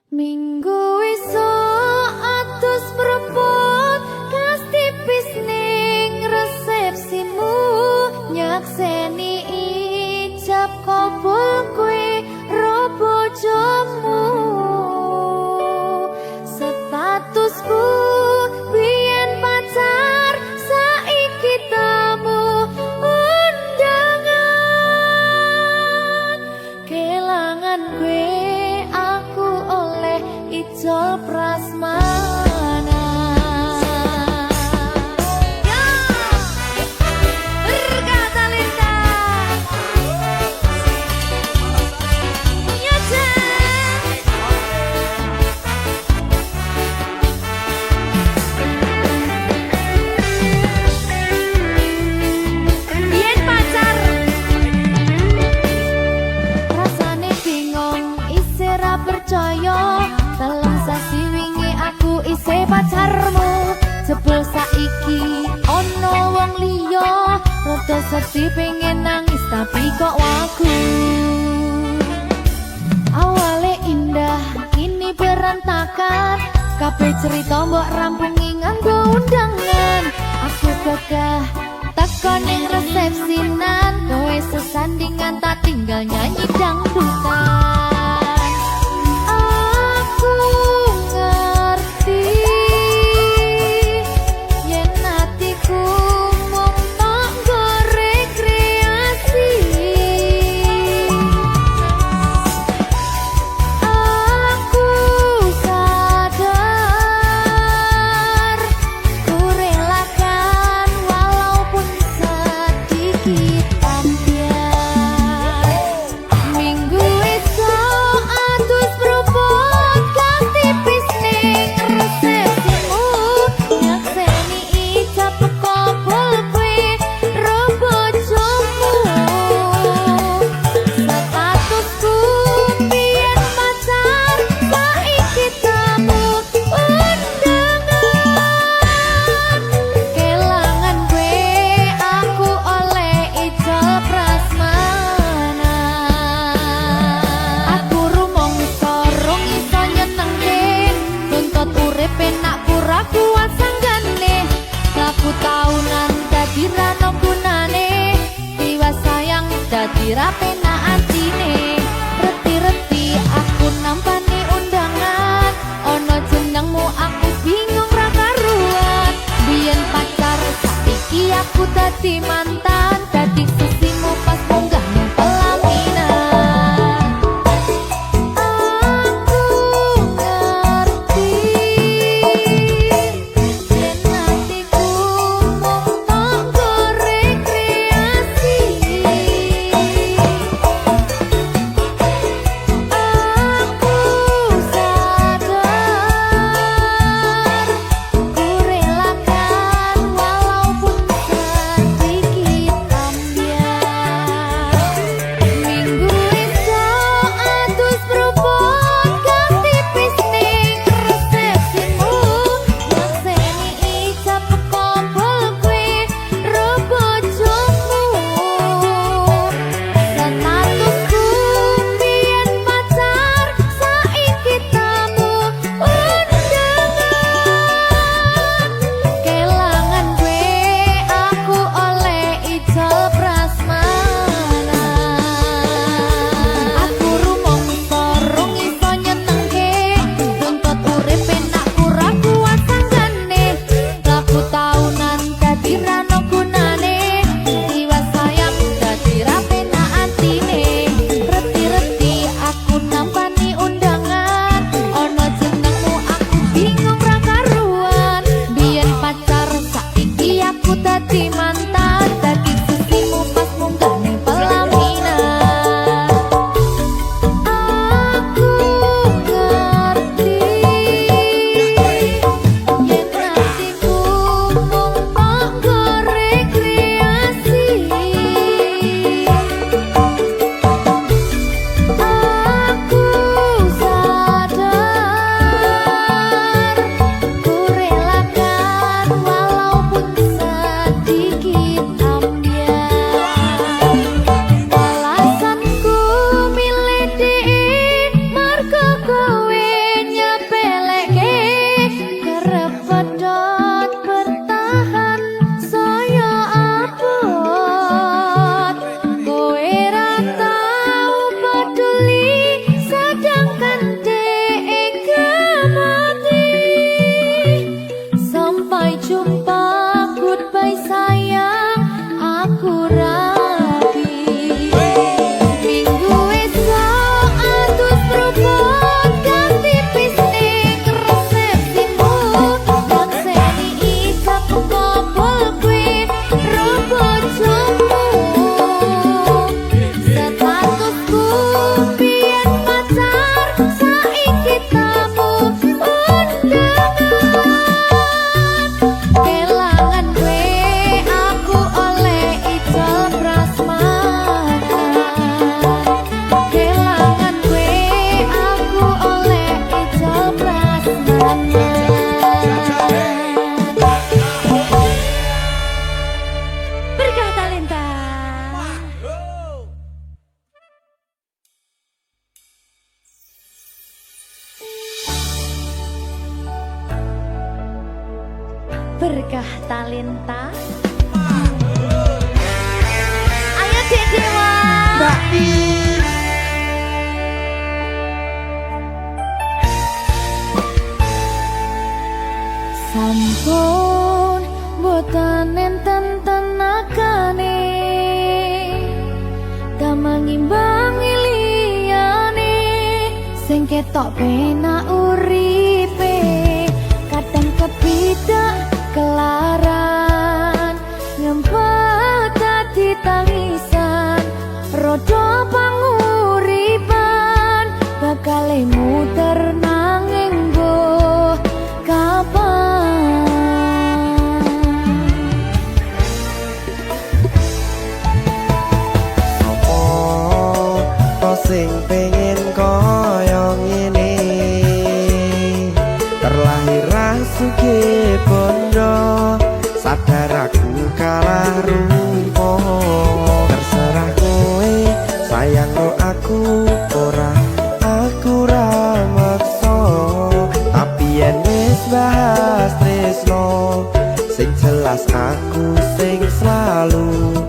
Minggu esuk atus mrepot kas tipis ning resepsimu nyakseni ijab kabul kowe ro bojomu statusku biyen pacar saiki tamu undangan kelangan kowe aku oleh ijol prasmana. Ya, berkata Linda. Ya, Yen pacar rasane bingung isih ra percaya dalam sasi wingi aku isih pacarmu jebul saiki ono wong liya rada sedih pengen nangis tapi kok wagu awale indah kini berantakan kabeh cerita mbok rampungi nganggo undangan aku gagah teko ning resepsinan kowe sesandingan tak tinggal nyanyi dangdutan aku ngerti yen atiku mung tanggo rekreasi aku sadar ku relakan walaupun sedikit ambiar minggu esok Berkah talenta. Ayo Dek Dewa. Mbak Pi. Sampun boten enten tenagane damang imbangi liyane sing ketok penak uripe kadang kepidak kelaran ngempet dadi tangisan rodo panguripan bakal muter nanging go kapan apa sing pengen koyo ngene terlahir sugih bondo sadar aku kalah rumpo terserah kowe sayang lo aku ora maksa tapi yen wis bahas tresno sing jelas aku sing selalu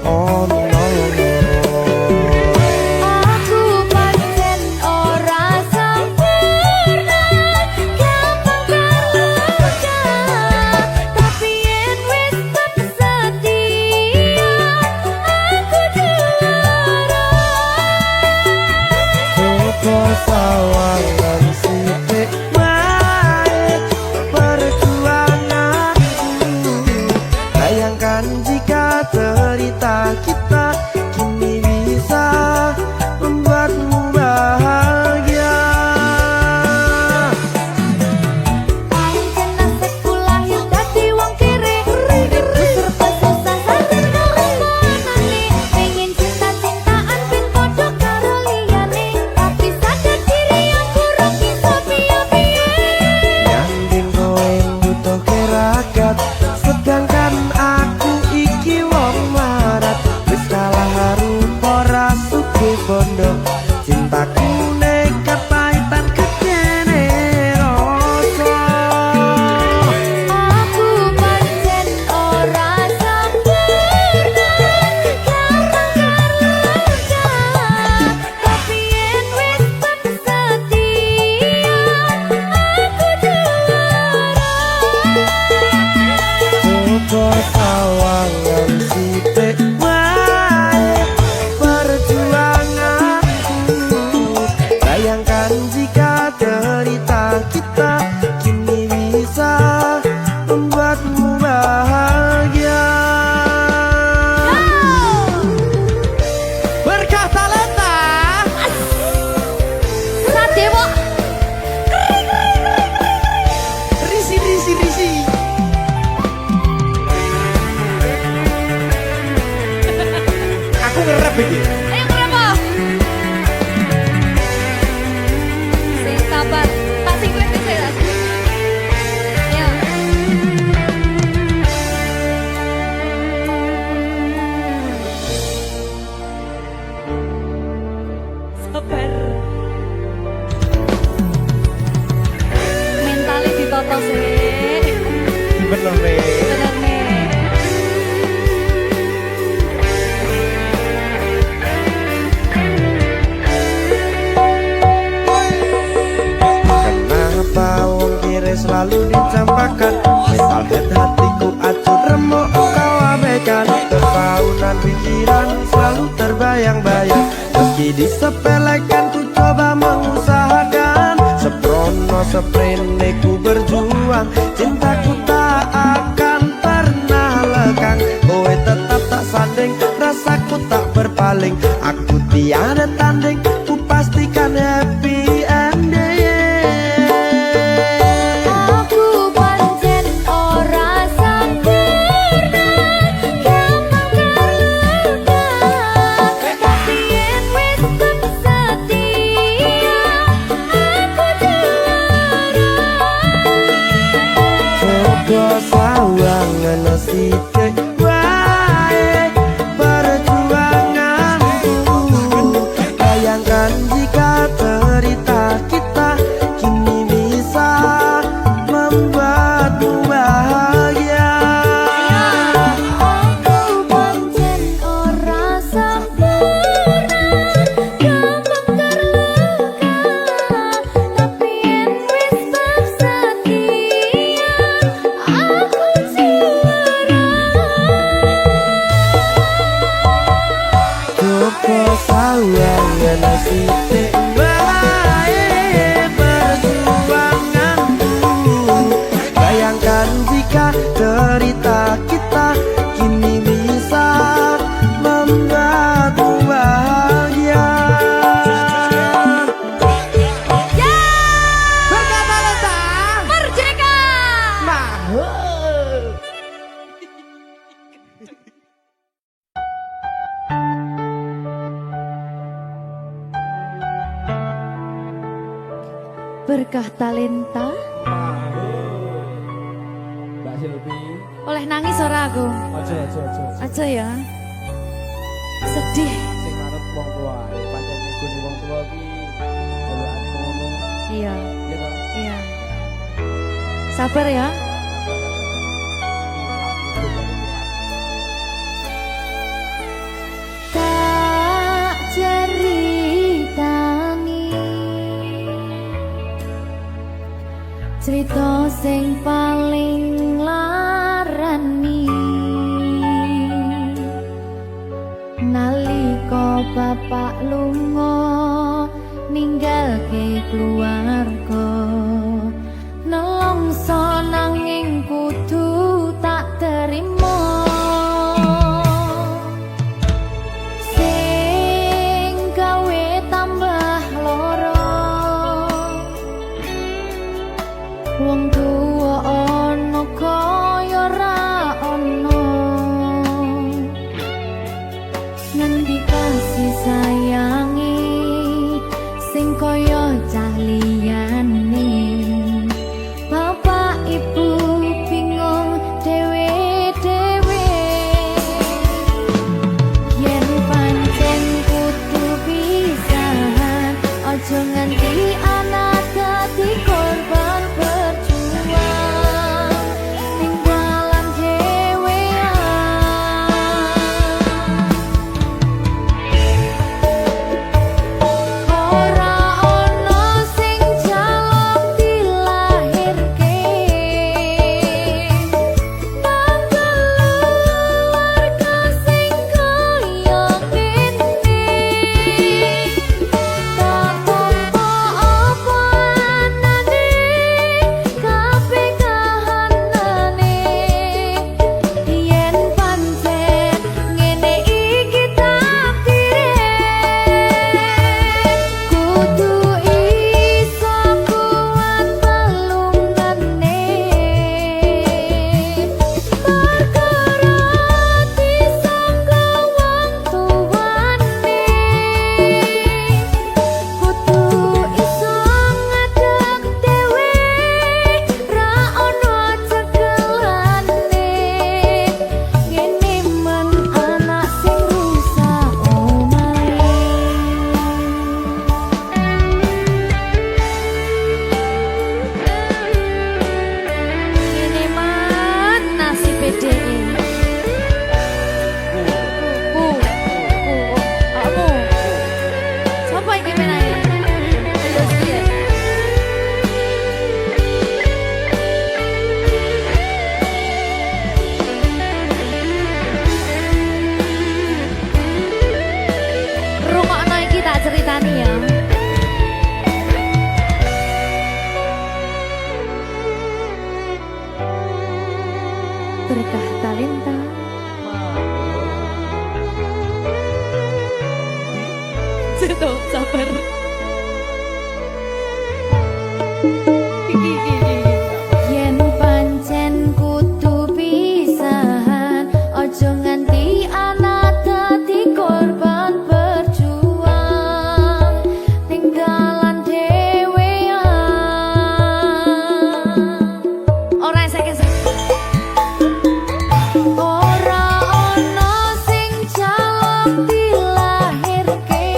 ono. Sawangan sithik wae perjuanganku bayangkan jika cerita kita kini bisa membuatmu bahagia. pancen nasibku lahir dadi wong kere uripku serba susah sadar kelakonane pengen cinta-cintaan ben padha karo liyane tapi sadar diri aku ora bisa piye-piye Nyanding kowe butuh keragat sedangkan aku iki wong marat wis kalah rupa ora sugih bondo cintaku nekat pahitan kedene rasa. aku pancen ora sempurna karang tapi yen wis setia aku juara Coba sawangan sithik wae perjuanganku bayangkan jika cerita kita kini bisa membuatmu bahagia. Berkah talenta Sadewo risi. Aku ngerep iki. ayo kenapa sing sabar tak sing kuwi sih ya sabar mentalnya ditata sih Bener nih. bener nih disepelekan ku coba mengusahakan, seprono seprene ku berjuang, cintaku tak akan pernah lekang. Kowe tetap tak sanding, rasaku tak berpaling, aku tiada tanding, ku pastikan happy ending. Aku pancen ora sempurna, gampang terluka, tapi yen wis setia, aku juara. Coba sawangan sithik wae perjuanganku, bayangkan jika cerita kita kini bisa membuatmu bahagia. Aku pancen ora sempurna, gampang terluka, tapi yen wis setia, aku juara. Coba sawangan sithik wae perjuanganku, bayangkan jika cerita kita kini bisa membuatmu bahagia. Berkata Lenta. Merdeka! Mahal. Berkah talenta, Mbak Silvi. oleh nangis ora aku? Aja. Aja ya. Sedih. Sing manut wong tua, pancen ngikuni wong tua ki jalukane ngono. Iya, Ya toh. iya. Sabar ya. Tak ceritani cerita sing paling larani, nalika bapak lunga ninggalke keluarga, nelongso nanging kudu tak terima. Sing gawe tambah loro, wong tuwa ana kaya ra ana, ngendi kasih sayangi sing kaya cah liyane. Bapak ibu bingung dewe-dewe, yen pancen kudu pisahan, aja nganti anak dadi korban perjuangan. Berkah talenta. Tuh, sabar. Yen pancen kudu pisahan, ojo nganti anak dadi korban berjuang, tinggalan dhewean. Ora esek-esek. Ora ono sing jaluk dilahirke.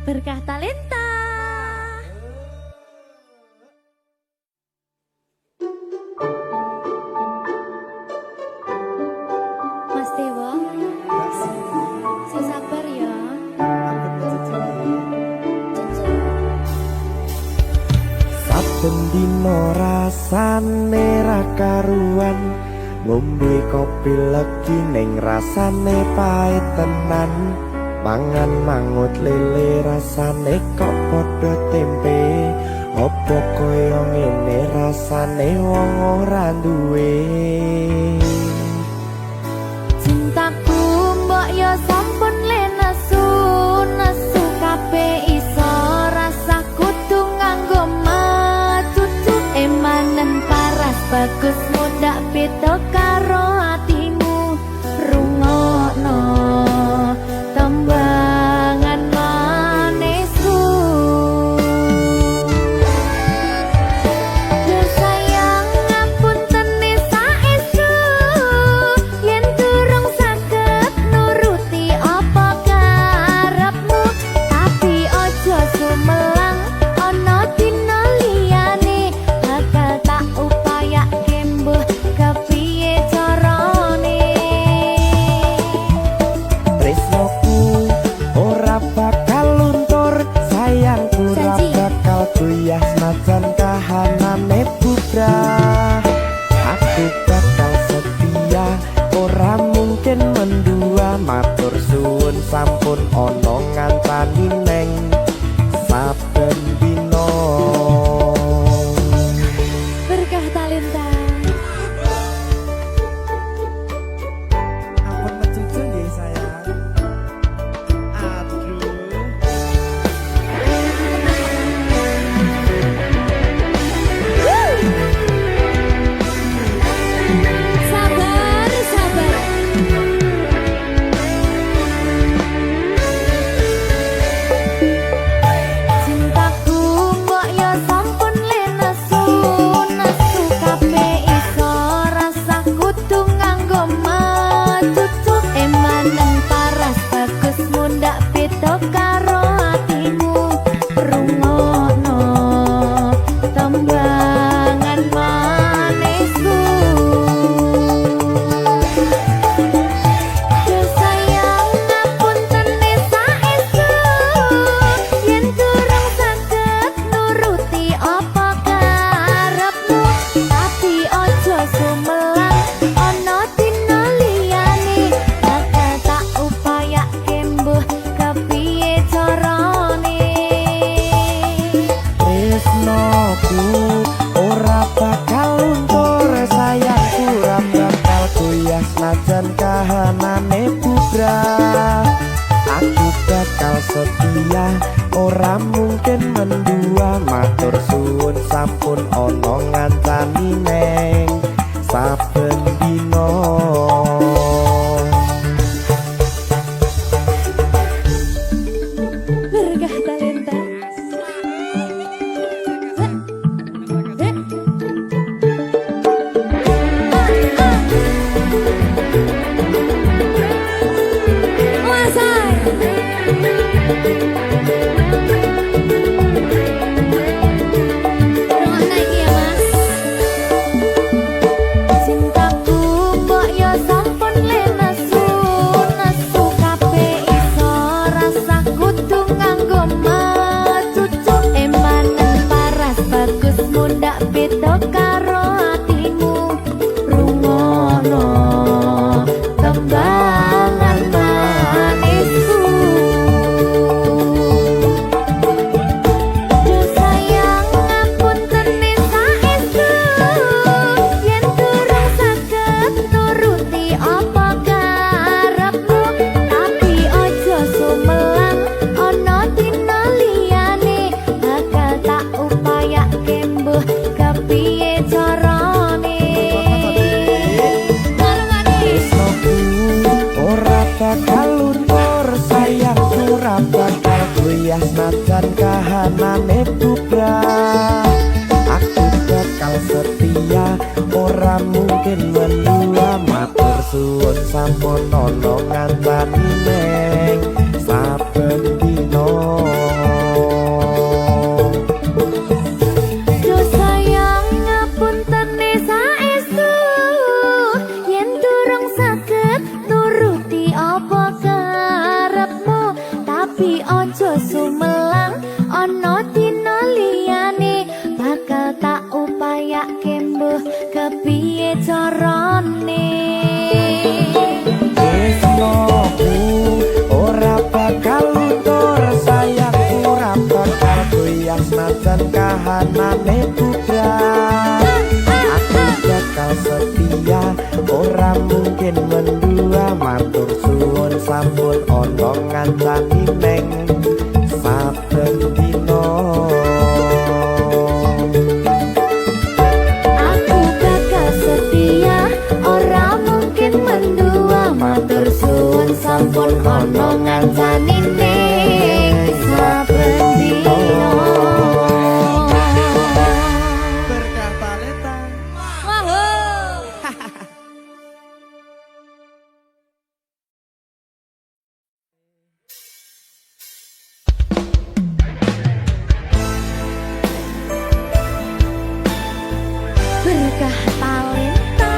Berkah talenta. Mas Dewa, si sabar ya. Saben dino rasane ra karuan, ngombe kopi legi ning rasane pahit tenan. Mangan mangut lele rasane kok padha tempe, opo koyo ngene rasane wong ora duwe. Cintaku mbok yo sampun le nesu kabeh iso rasa kudu nganggo matutu emanen paras bagus mundak beda karo atimu rungokno tembangan manisku. Sayang ngapunten saestu yen durung saged nuruti apa karepmu, tapi ojo sumelang ana dina liyane bakal tak upayake mbuh kepiye carane. Tresnoku ora bakal luntur, sayangku ora bakal goyah senajan kahanane bubrah. Aku bakal setia, ora mungkin mendua. Matur suwun sampun ana ngancani neng saben dina. Berkah talenta. Ampun mecucu nggih sayang. Aduh. Sabar, sabar. saben dino. Berkah talenta. Beda karo atimu rungono tembangan manisku. Duh sayang ngapunten saestu yen durung saged nuruti apa karepmu, tapi aja sumelang ana dina liyane bakal tak upayake mbuh kepiye carane. Ora bakal luntur sayang ora bakal goyah najan kahanane bubrah. Aku bakal setia ora mungkin mendua. Matur suwun sampun ana ngancani neng saben dino. Aja sumelang ana dina liyane bakal tak upayake mbuh kepiye carane. Tresnoku ora bakal luntur sayang ora bakal goyah najan kahanane bubrah. Aku bakal setia ora mungkin mendua. Matur suwun sampun ana ngancani neng saben dino. Aku bakal setia ora mungkin mendua. Matur suwun sampun ana ngancani neng saben dino. Berkah talenta. Berkah talenta.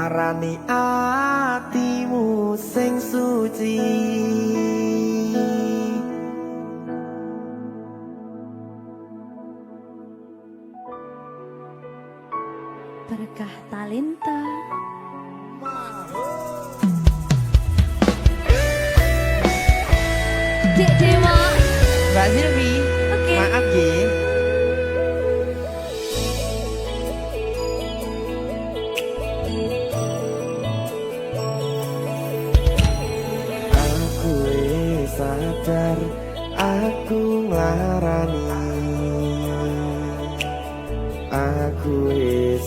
nglarani atimu sing suci. Berkah talenta. Dek Dewa. Mbak Silvi, Oke. maaf ya. Aku sadar aku nglarani. Aku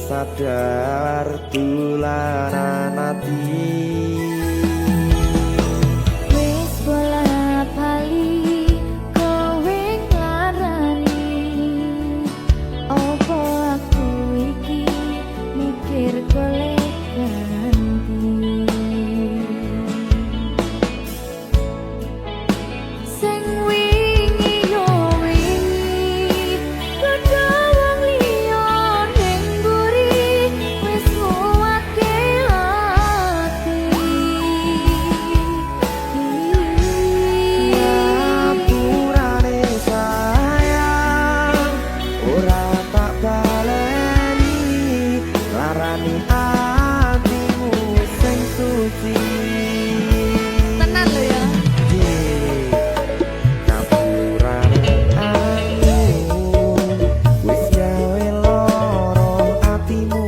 sadar tulanan ati. Wis bola bali kowe nglarani. Opo aku iki mikir golek ganti. Sing wingi yo wingi padha wong liya ning mburi wis nguwatke ati. Ngapurane sayang ora tak baleni larani atimu sing suci. Tenan lho ya. Ngapurane aku wis gawe loro atimu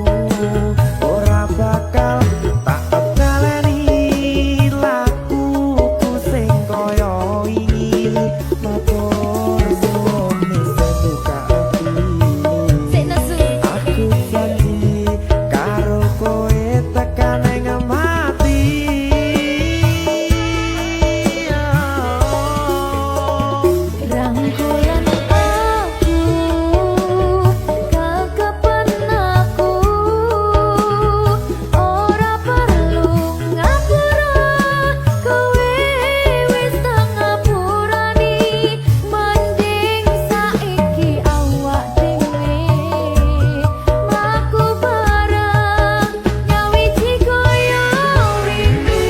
ora bakal tak baleni lakuku sing kaya wingi matur suwun sing buka ati. Sik nesu. Aku janji karo kowe tekan ing mati. Rangkulan aku kakepen aku ora perlu ngapura kowe wis tak ngapurani mending saiki awak dhewe mlaku bareng nyawiji koyo wingi.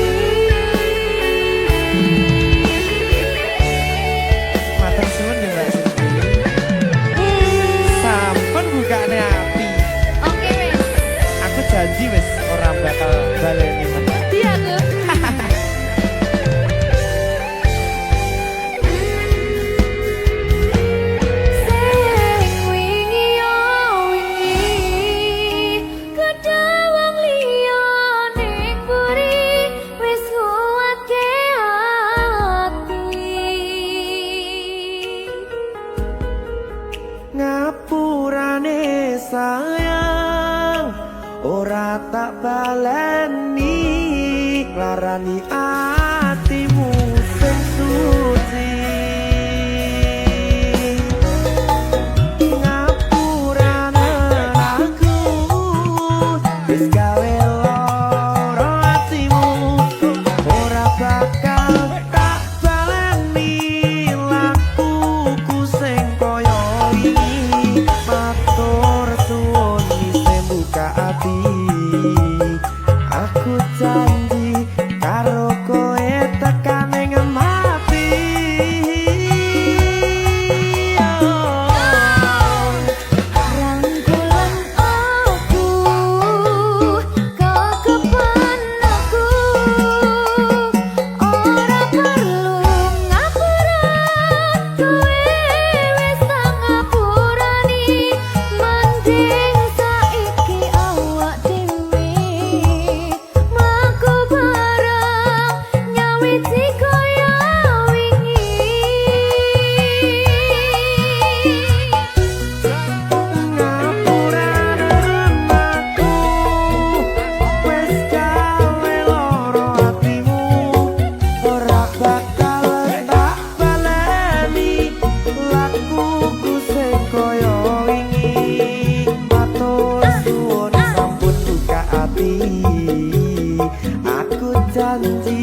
Matur suwun ya Mbak Silvi. Sampun bukane ati. Oke wis. Aku janji wis ora bakal baleni meneh. Iya aku. Sing wingi yo wingi kedha wong liya ning mburi wis nguwatke ati. Ngapurane sayang ora tak baleni larani atimu sing suci. Ngapurane aku wis gawe loro atimu ora bakal tak baleni lakuku sing kaya wingi matur suwun sing buka ati. Aku janji karo kowe tekan ing mati. Rangkulan aku kakepen aku ora perlu ngapura kowe wis tak ngapurani mending saiki awak dhewe mlaku bareng nyawiji koyo wingi. Ngapurane aku wis gawe loro atimu ora bakal tak baleni lakuku sing kaya wingi matur suwun sampun buka ati. Aku janji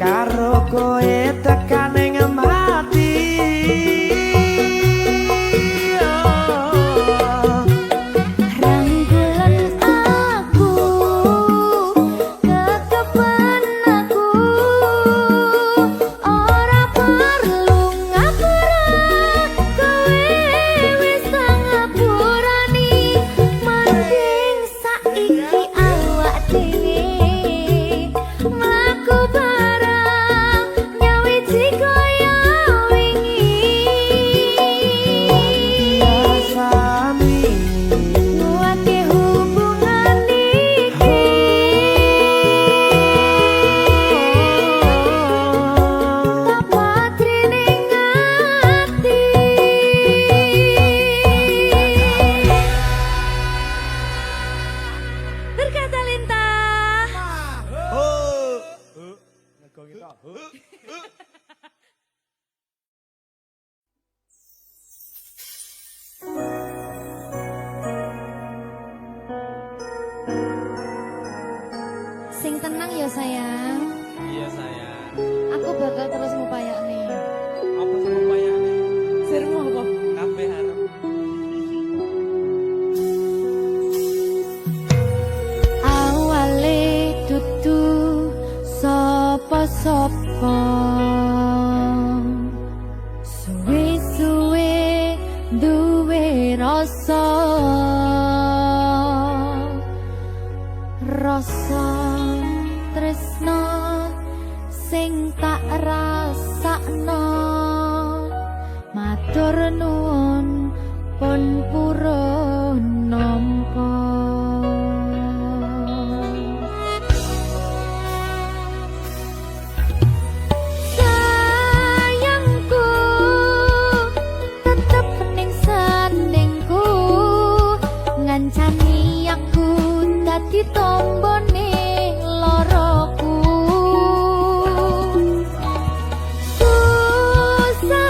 karo kowe tekan ing mati. Rangkulan aku Sing tenang ya sayang. Iya sayang. Aku bakal terus ngupayakne. Apa sih upayane? Sirmu apa? Kabeh harap. Awale dudu sapa-sapa. Suwe-suwe duwe rasa. Rasa tresno sing tak rasakno. Matur nuwun pun purun nampa. Sayangku tetep ning sandingku, ngancani aku dadi tombone loroku. Susahe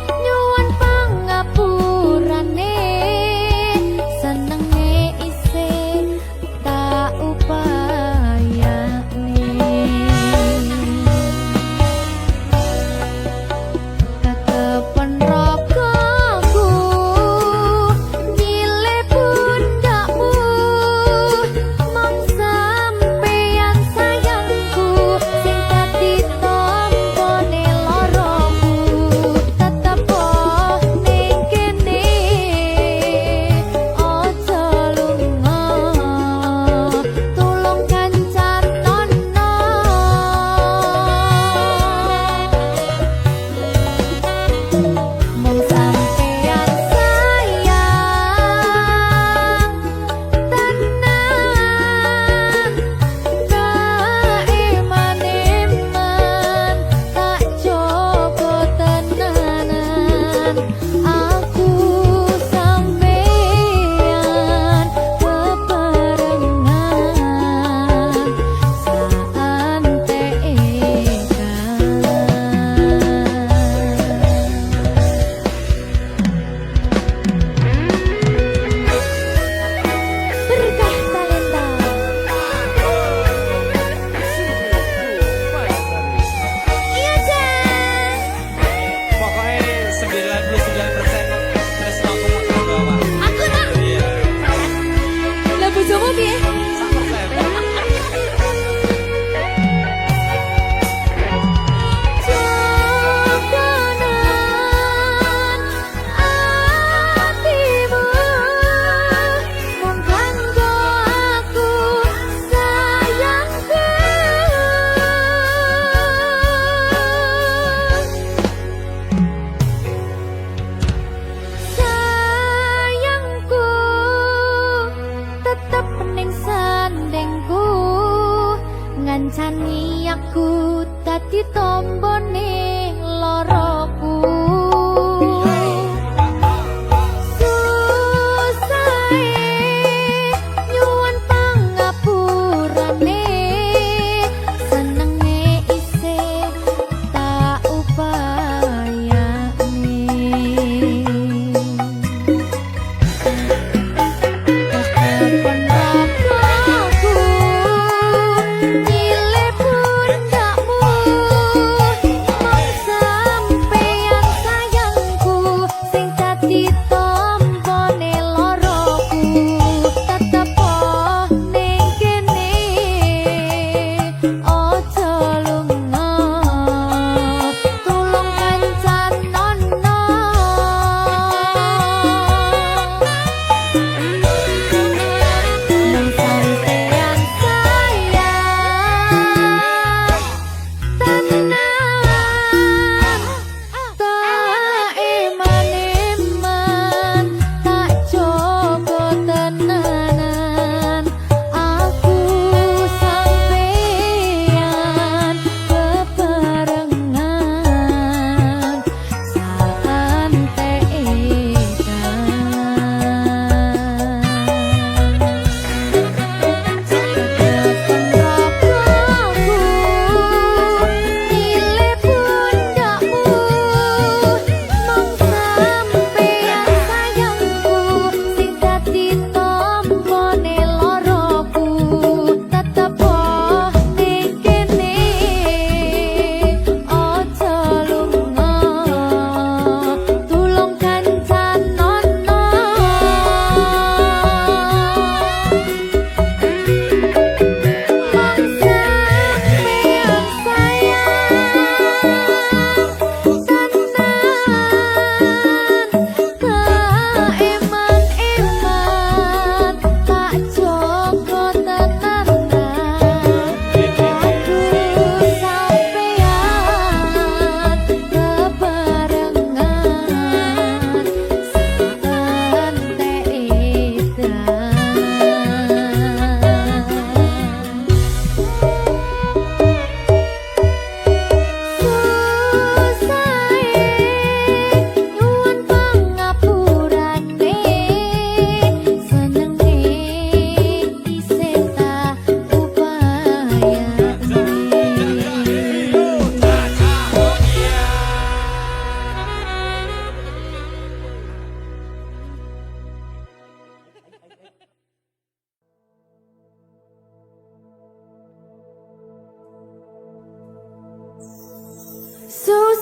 nyuwun pangapurane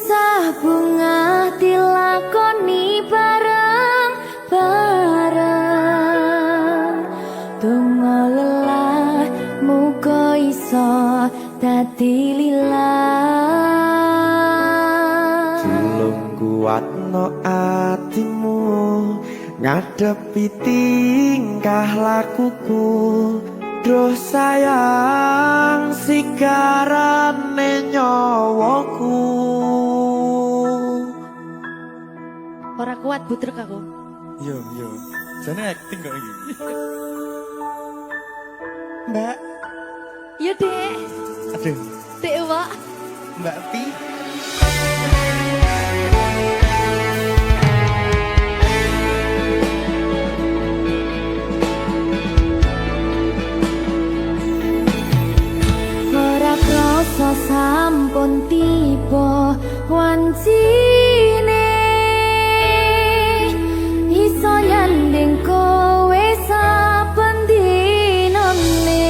Susah bunga dilakoni bareng-bareng. Donga lelah muga iso dadi lillah. Tulung kuatno atimu ngadepi tingkah lakuku. Duh sayang sigarane nyawaku. Ora kuat butrek aku. Yo. Jane acting kok iki. Mbak, Ya dek, aduh, dek wak. Mbak Pi. Ora krasa sampun tiba wancine iso nyanding kowe saben dinane.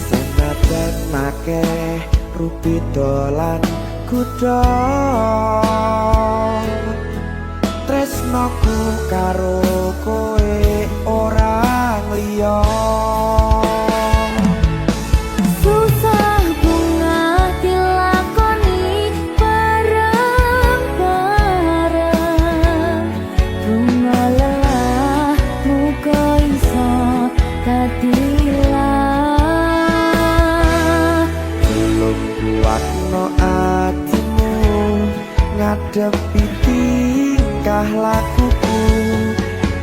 Senajan akeh rupi dolan kuda, tresnoku karo kowe orang liya. Susah bunga dilakoni bareng-bareng. Bunga lelah muga iso dadi lillah. Belum kuatno atimu ngadepi tingkah lakuku.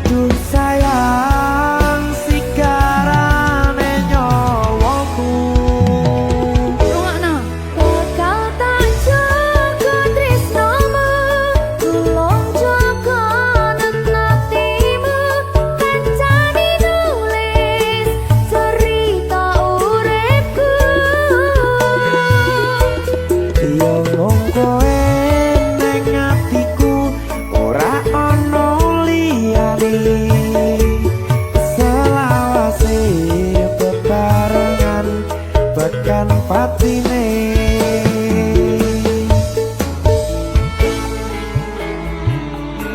Duh sayang sigarane nyawaku. Rungokno. Bakal tak jaga tresnomu, tulung jaga nenatimu. Kancani nulis cerita uripku. Yo mung kowe ning atiku, ora ana liyane. Selawase bebarengan bekan patine.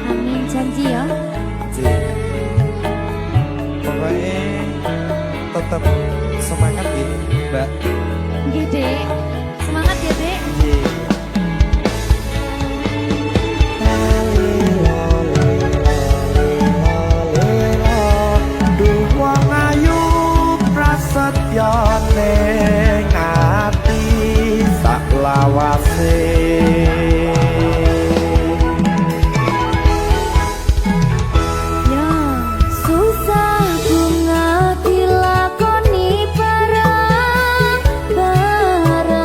Amin janji ya. Pokoknya tetap semangat ya, Mbak. Nggih, Dek. Semangat ya, Dek. Duh wong ayu prasetyo ning ati sak lawase. Ya, susah bunga dilakoni bareng-bareng.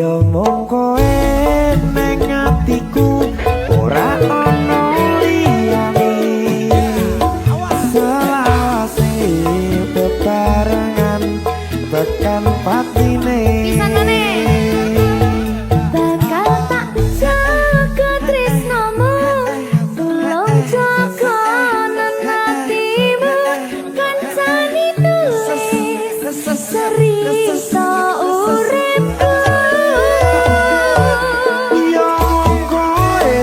Ya mung kowe ning atiku ora ana liyane selawase bebarengan tekan patine bakal tak jaga tresnomu tulung jaga hatimu kancani tulis cerita uripku ya mung kowe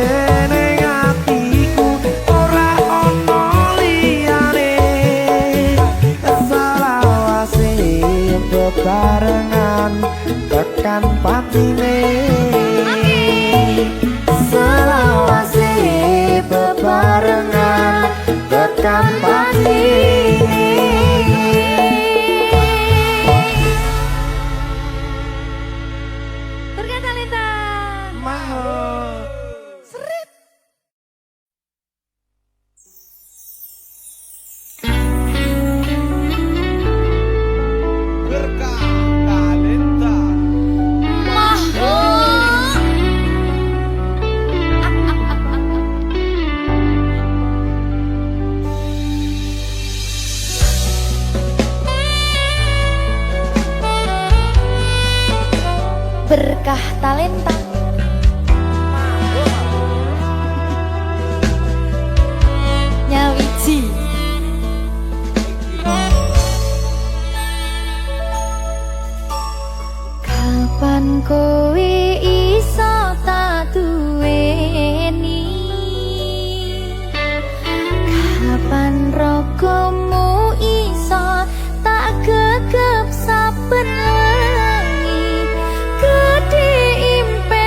ning atiku ora ana liyane selawase bebarengan tekan patine selawase bebarengan tekan patine. Berkah Talenta Mahal. Berkah talenta. Berkah Talenta Nyawiji kapan kowe iso tak duweni kapan rogomu iso tak gegep saben wengi gede impen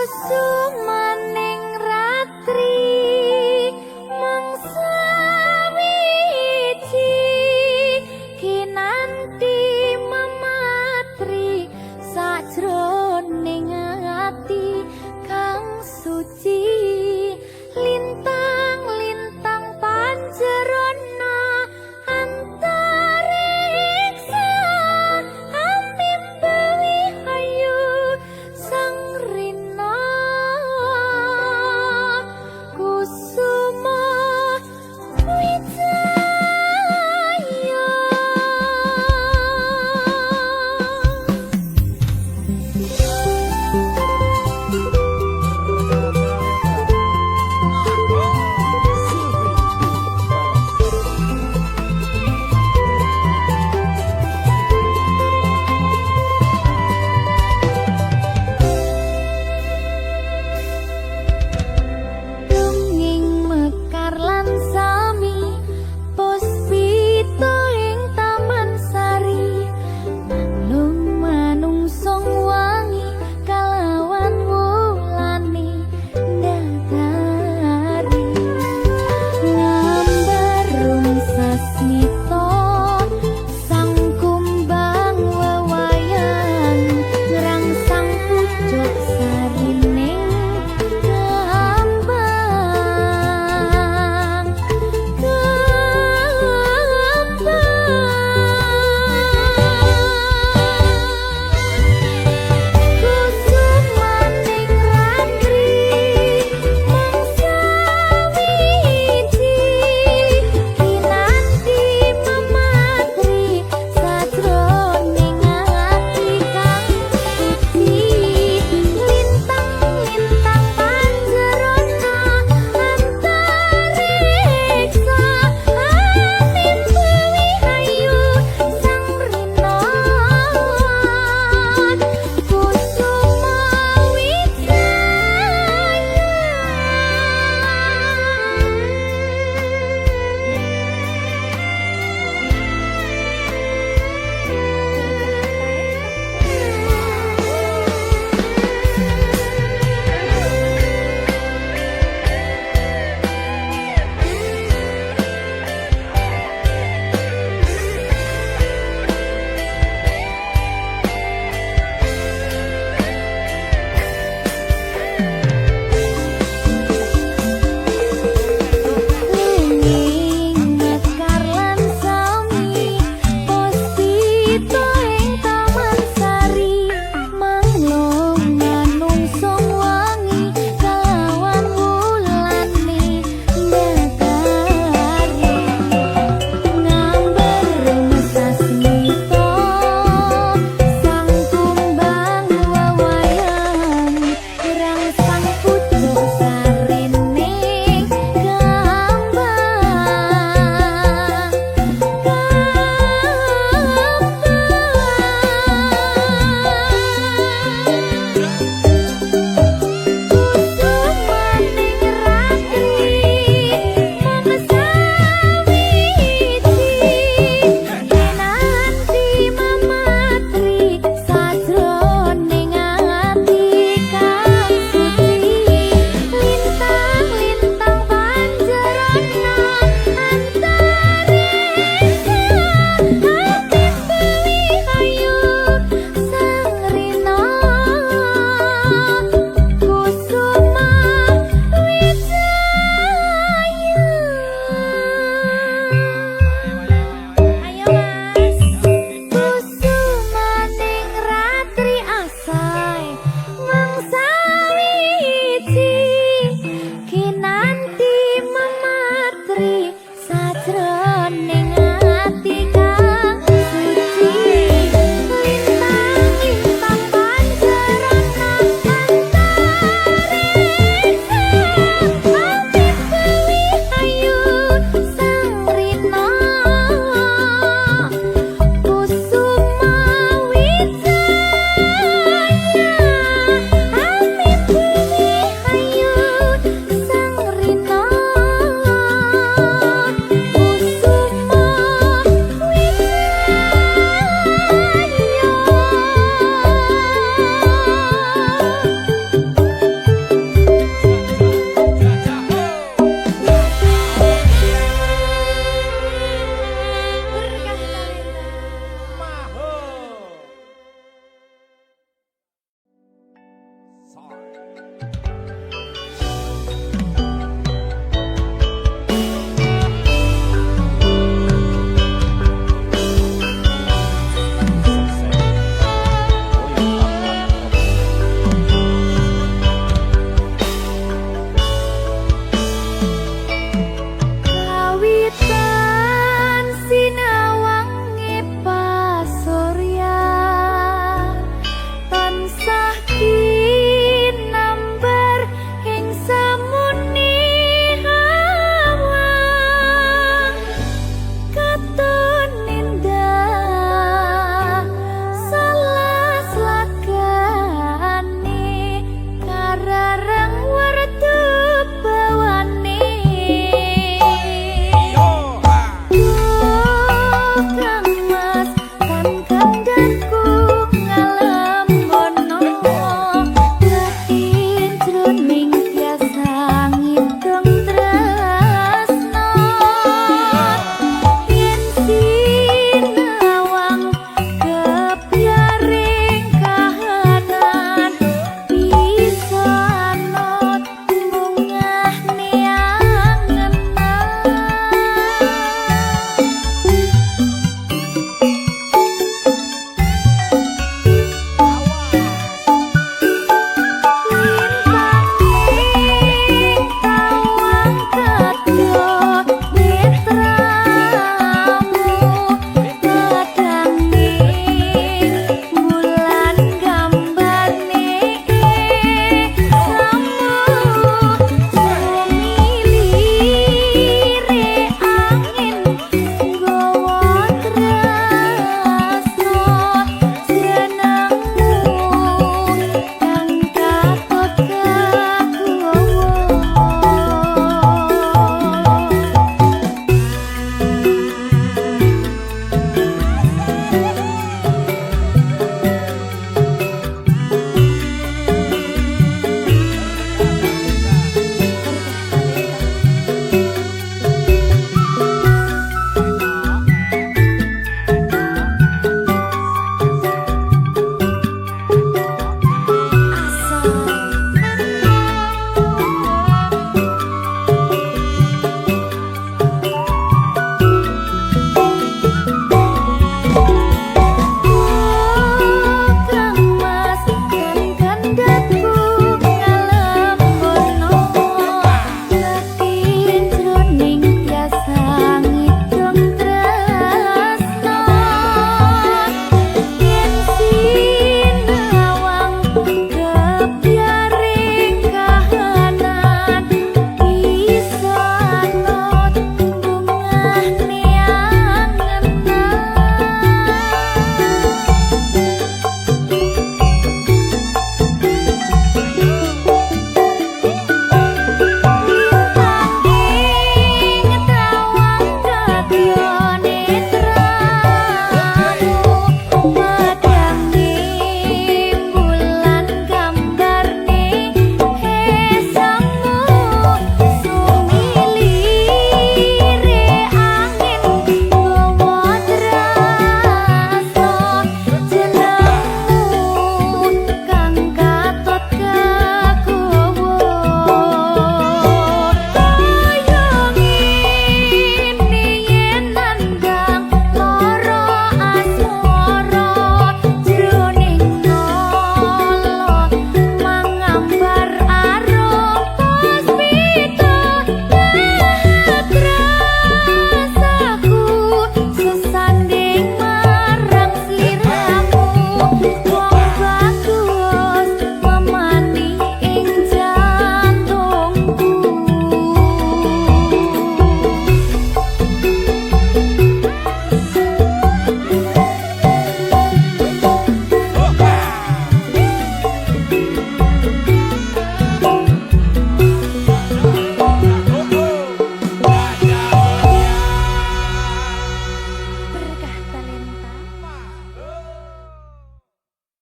sumaning ratri mangsa wiji kinanti mematri sajroning ati kang suci lintang-lintang panjerona antariksa ambimbewi hayu sang rina Soy.